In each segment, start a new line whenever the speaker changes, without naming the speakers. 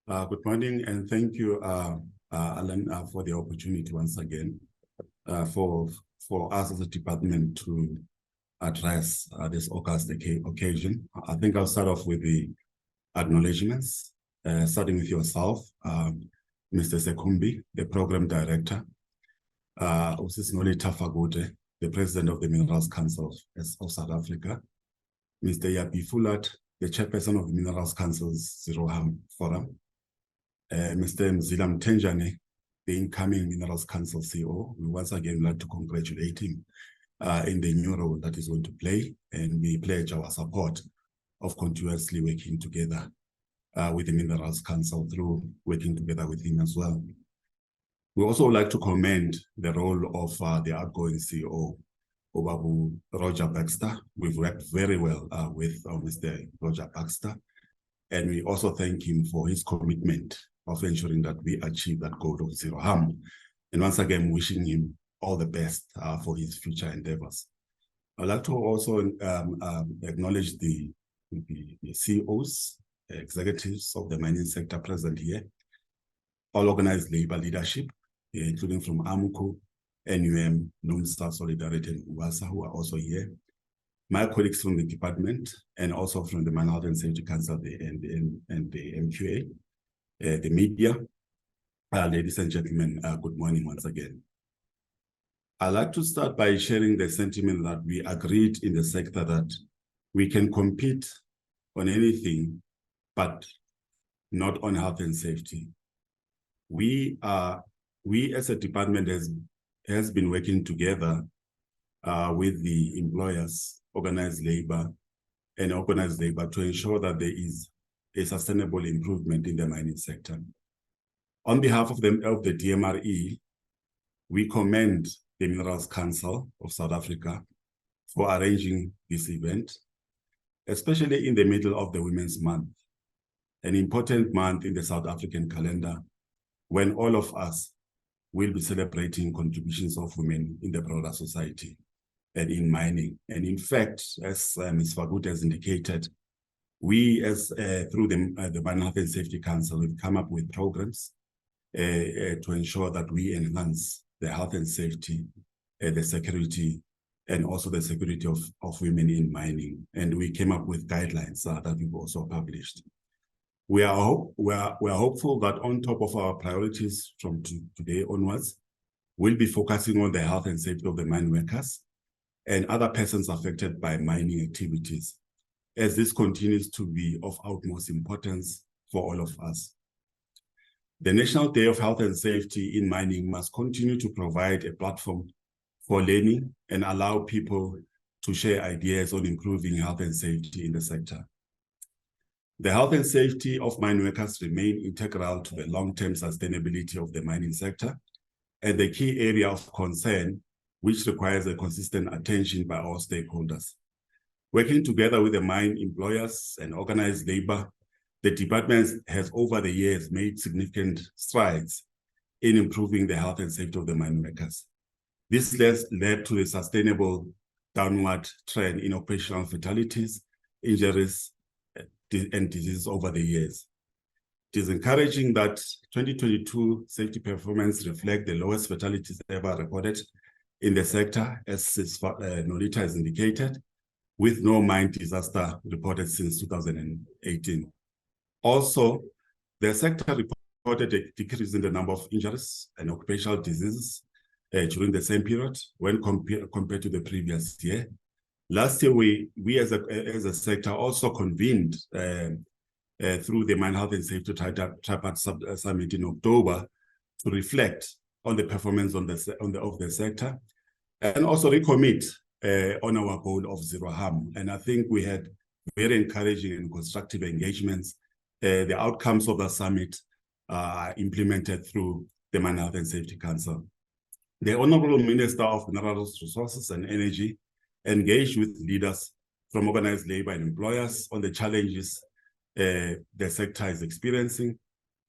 Good morning, and thank you, Alan, for the opportunity once again for us as a department to address this August occasion. I think I'll start off with the acknowledgements, starting with yourself, Mr. Sekumbi, the Program Director, Usisnoli Tafagote, the President of the Minerals Council of South Africa, Mr. Yapi Fulat, the Chairperson of the Minerals Council's Zero Harm Forum, Mr. Msiza Mtenjane, the incoming Minerals Council CEO. We once again like to congratulate him in the new role that he's going to play, and we pledge our support of continuously working together with the Minerals Council through working together with him as well. We also like to commend the role of the outgoing CEO, Obabu Roger Baxter. We've worked very well with Mr. Roger Baxter, and we also thank him for his commitment of ensuring that we achieve that goal of zero harm. And once again, wishing him all the best for his future endeavors. I'd like to also acknowledge the CEOs, executives of the mining sector present here, all organized labor leadership, including from AMCU, NUM, NUMSA, Solidarity, and UASA, who are also here, my colleagues from the department, and also from the Mine Health and Safety Council and the MQA, the media. Ladies and gentlemen, good morning once again. I'd like to start by sharing the sentiment that we agreed in the sector that we can compete on anything, but not on health and safety. We as a department has been working together with the employers, organized labor, and organized labor to ensure that there is a sustainable improvement in the mining sector. On behalf of the DMRE, we commend the Minerals Council of South Africa for arranging this event, especially in the middle of the Women's Month, an important month in the South African calendar, when all of us will be celebrating contributions of women in the broader society and in mining. And in fact, as Ms. Fagut has indicated, we through the Mine Health and Safety Council, we've come up with programs to ensure that we enhance the health and safety, the security, and also the security of women in mining. And we came up with guidelines that we've also published. We are hopeful that on top of our priorities from today onwards, we'll be focusing on the health and safety of the mine workers and other persons affected by mining activities, as this continues to be of utmost importance for all of us. The National Day of Health and Safety in Mining must continue to provide a platform for learning and allow people to share ideas on improving health and safety in the sector. The health and safety of mine workers remain integral to the long-term sustainability of the mining sector and the key area of concern, which requires a consistent attention by all stakeholders. Working together with the mine employers and organized labor, the department has over the years made significant strides in improving the health and safety of the mine workers. This led to a sustainable downward trend in operational fatalities, injuries, and diseases over the years. It is encouraging that 2022 safety performance reflect the lowest fatalities ever recorded in the sector, as Nolita has indicated, with no mine disaster reported since 2018. Also, the sector reported a decrease in the number of injuries and occupational diseases during the same period when compared to the previous year. Last year, we as a sector also convened through the Mine Health and Safety Tripartite Summit in October to reflect on the performance of the sector and also recommit on our goal of zero harm. And I think we had very encouraging and constructive engagements. The outcomes of the summit are implemented through the Mine Health and Safety Council. The Honorable Minister of Minerals Resources and Energy engaged with leaders from organized labor and employers on the challenges the sector is experiencing.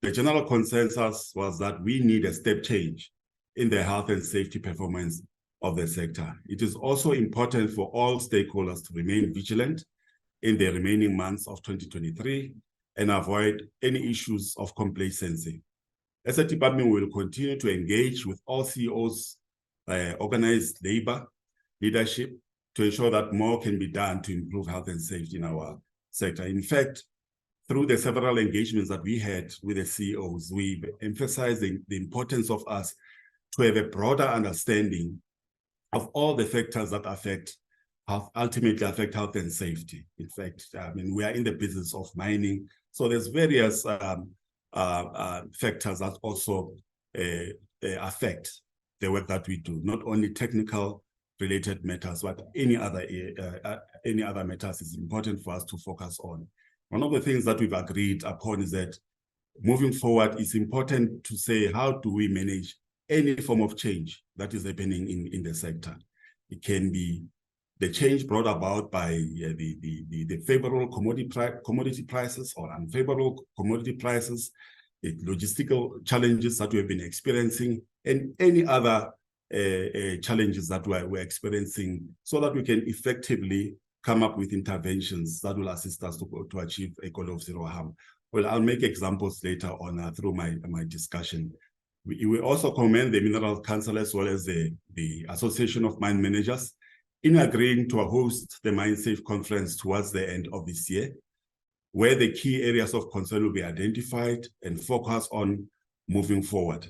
The general consensus was that we need a step change in the health and safety performance of the sector. It is also important for all stakeholders to remain vigilant in the remaining months of 2023 and avoid any issues of complacency. As a department, we will continue to engage with all CEOs, organized labor, leadership, to ensure that more can be done to improve health and safety in our sector. In fact, through the several engagements that we had with the CEOs, we emphasized the importance of us to have a broader understanding of all the factors that affect health, ultimately affect health and safety. In fact, I mean, we are in the business of mining, so there's various factors that also affect the work that we do, not only technical related matters, but any other matters is important for us to focus on. One of the things that we've agreed upon is that moving forward, it's important to say, how do we manage any form of change that is happening in the sector? It can be the change brought about by the favorable commodity prices or unfavorable commodity prices, the logistical challenges that we have been experiencing, and any other challenges that we're experiencing, so that we can effectively come up with interventions that will assist us to achieve a goal of zero harm. Well, I'll make examples later on through my discussion. We also commend the Minerals Council as well as the Association of Mine Managers in agreeing to host the Mine Safe Conference towards the end of this year, where the key areas of concern will be identified and focus on moving forward.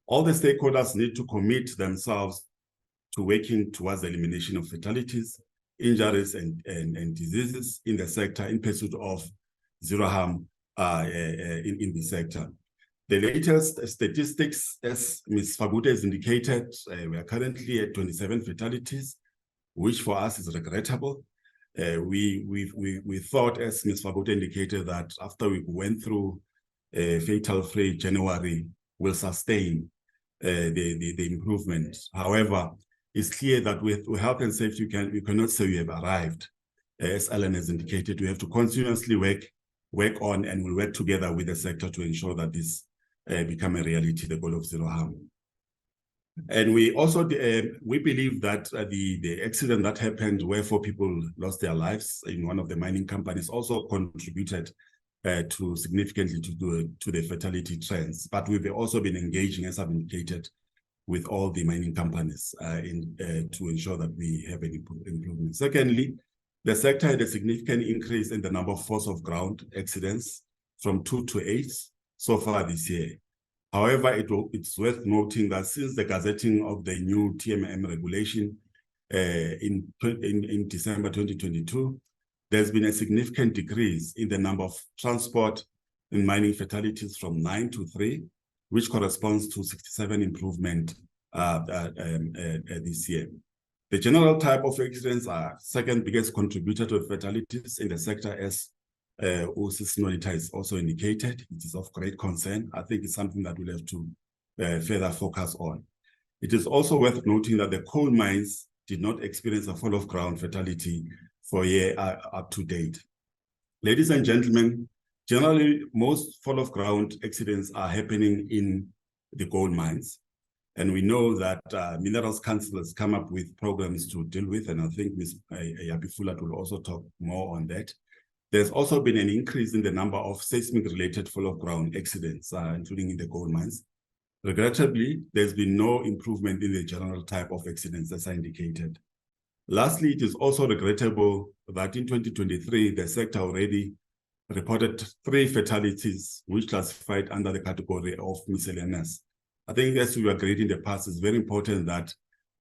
All the stakeholders need to commit themselves to working towards the elimination of fatalities, injuries, and diseases in the sector in pursuit of zero harm in the sector. The latest statistics, as Ms. Fabute has indicated, we are currently at 27 fatalities, which for us is regrettable. We thought, as Ms. Fabute indicated, that after we went through fatal-free January, we'll sustain the improvement. However, it's clear that with health and safety, we cannot say we have arrived. As Alan has indicated, we have to continuously work on, and we'll work together with the sector to ensure that this become a reality, the goal of zero harm. And we also, we believe that the accident that happened where 4 people lost their lives in one of the mining companies also contributed to significantly to the fatality trends. But we've also been engaging, as I've indicated, with all the mining companies to ensure that we have an improvement. Secondly, the sector had a significant increase in the number of force of ground accidents from 2 to 8 so far this year. However, it's worth noting that since the gazetting of the new TMM regulation in December 2022, there's been a significant decrease in the number of transport and mining fatalities from 9 to 3, which corresponds to 67 improvement this year. The general type of accidents are second biggest contributor to fatalities in the sector, as OC's monitor is also indicated. It is of great concern. I think it's something that we'll have to further focus on. It is also worth noting that the coal mines did not experience a fall of ground fatality for a year up to date. Ladies and gentlemen, generally, most fall of ground accidents are happening in the gold mines. And we know that Minerals Council has come up with programs to deal with, and I think Ms. Yapi-Fulat will also talk more on that. There's also been an increase in the number of seismic-related fall of ground accidents, including in the gold mines. Regrettably, there's been no improvement in the general type of accidents, as I indicated. Lastly, it is also regrettable that in 2023, the sector already reported 3 fatalities, which classified under the category of miscellaneous. I think, as we agreed in the past, it's very important that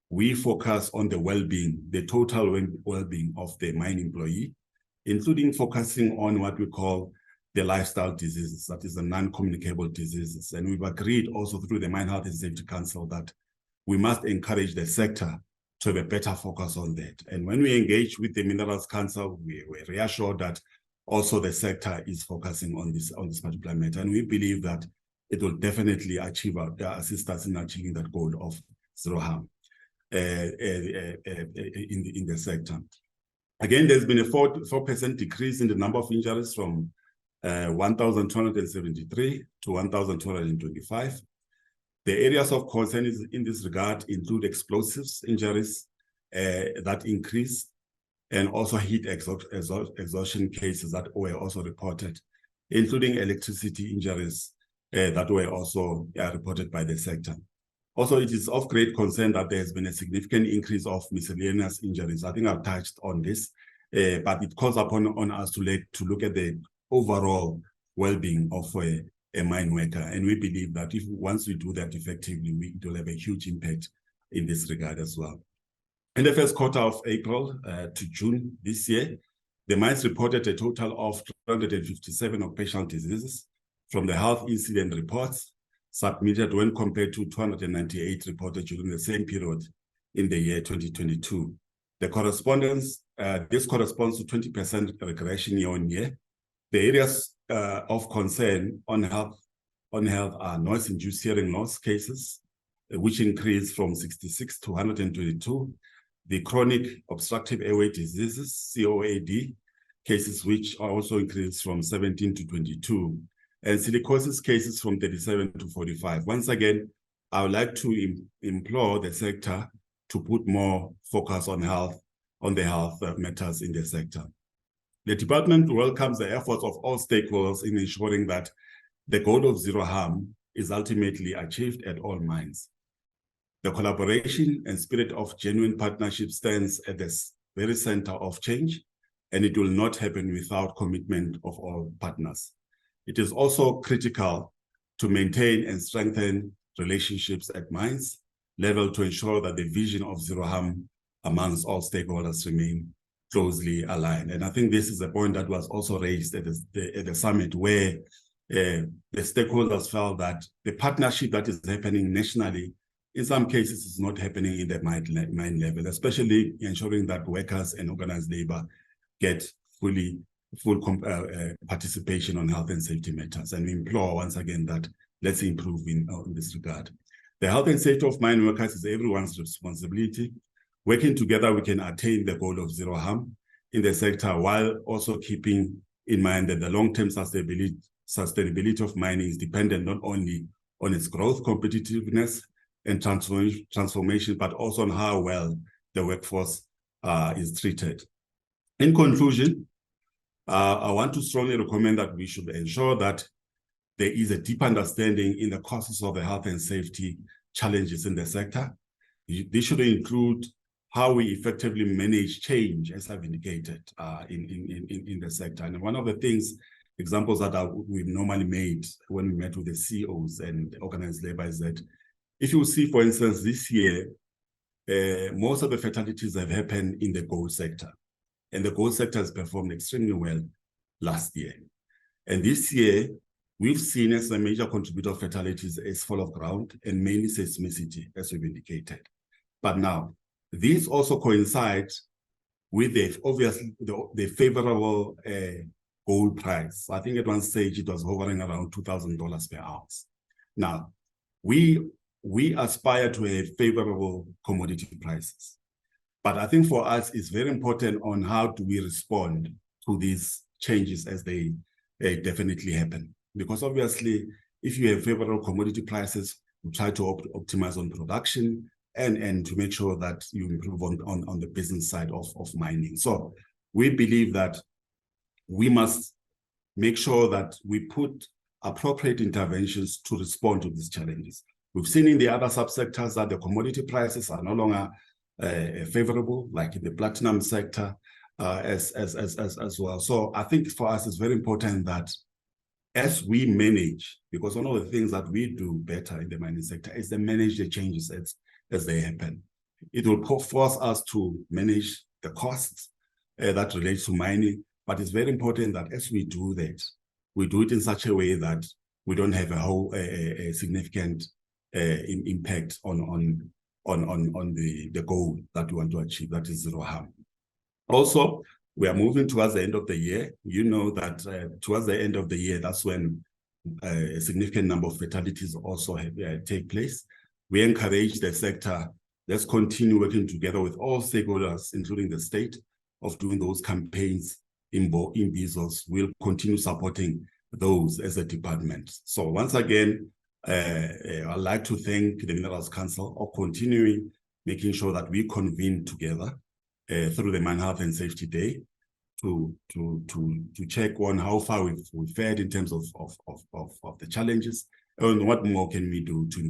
we focus on the well-being, the total well-being of the mine employee, including focusing on what we call the lifestyle diseases, that is the non-communicable diseases. And we've agreed also through the Mine Health and Safety Council that we must encourage the sector to have a better focus on that. And when we engage with the Minerals Council, we're reassured that also the sector is focusing on this particular matter. And we believe that it will definitely assist us in achieving that goal of zero harm in the sector. Again, there's been a 4% decrease in the number of injuries from 1,273 to 1,225. The areas of concern in this regard include explosives injuries that increased, and also heat exhaustion cases that were also reported including electricity injuries that were also reported by the sector. Also, it is of great concern that there has been a significant increase of miscellaneous injuries. I think I've touched on this, but it calls upon us to look at the overall well-being of a mine worker. And we believe that once we do that effectively, it will have a huge impact in this regard as well. In the first quarter of April to June this year, the mines reported a total of 357 occupational diseases from the health incident reports submitted when compared to 298 reported during the same period in the year 2022. This corresponds to 20% regression year on year. The areas of concern on health are noise-induced hearing loss cases, which increased from 66 to 122. The chronic obstructive airway diseases, COAD, cases which are also increased from 17 to 22. And silicosis cases from 37 to 45. Once again, I would like to implore the sector to put more focus on the health matters in the sector. The department welcomes the efforts of all stakeholders in ensuring that the goal of zero harm is ultimately achieved at all mines. The collaboration and spirit of genuine partnership stands at the very center of change, and it will not happen without commitment of all partners. It is also critical to maintain and strengthen relationships at mines level to ensure that the vision of zero harm amongst all stakeholders remain closely aligned. And I think this is a point that was also raised at the summit, where the stakeholders felt that the partnership that is happening nationally, in some cases, is not happening in the mine level, especially ensuring that workers and organized labor get full participation on health and safety matters. And we implore once again that let's improve in this regard. The health and safety of mine workers is everyone's responsibility. Working together, we can attain the goal of zero harm in the sector, while also keeping in mind that the long-term sustainability of mining is dependent not only on its growth, competitiveness, and transformation, but also on how well the workforce is treated. In conclusion, I want to strongly recommend that we should ensure that there is a deep understanding in the causes of the health and safety challenges in the sector. This should include how we effectively manage change, as I've indicated, in the sector. And one of the examples that we've normally made when we met with the CEOs and organized labor is that if you see, for instance, this year, most of the fatalities have happened in the gold sector. And the gold sector has performed extremely well last year. And this year, we've seen as a major contributor of fatalities is fall of ground and mainly seismicity, as we've indicated. But now, these also coincide with the favorable gold price. I think at one stage it was hovering around $2,000 per ounce. Now, we aspire to have favorable commodity prices. But I think for us, it's very important on how do we respond to these changes as they definitely happen. Because obviously, if you have favorable commodity prices, you try to optimize on production and to make sure that you improve on the business side of mining. So we believe that we must make sure that we put appropriate interventions to respond to these challenges. We've seen in the other subsectors that the commodity prices are no longer favorable, like in the platinum sector as well. So I think for us, it's very important that as we manage, because one of the things that we do better in the mining sector is to manage the changes as they happen. It will force us to manage the costs that relates to mining, but it's very important that as we do that, we do it in such a way that we don't have a significant impact on the goal that we want to achieve, that is zero harm. Also, we are moving towards the end of the year. You know that towards the end of the year, that's when a significant number of fatalities also take place. We encourage the sector, let's continue working together with all stakeholders, including the state, of doing those campaigns in Bezos. We'll continue supporting those as a department. So once again, I'd like to thank the Minerals Council for continuing making sure that we convene together through the Mine Health and Safety Day to check on how far we've fared in terms of the challenges, and what more can we do to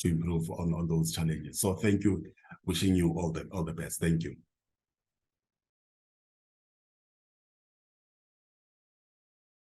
improve on those challenges. So thank you. Wishing you all the best. Thank you.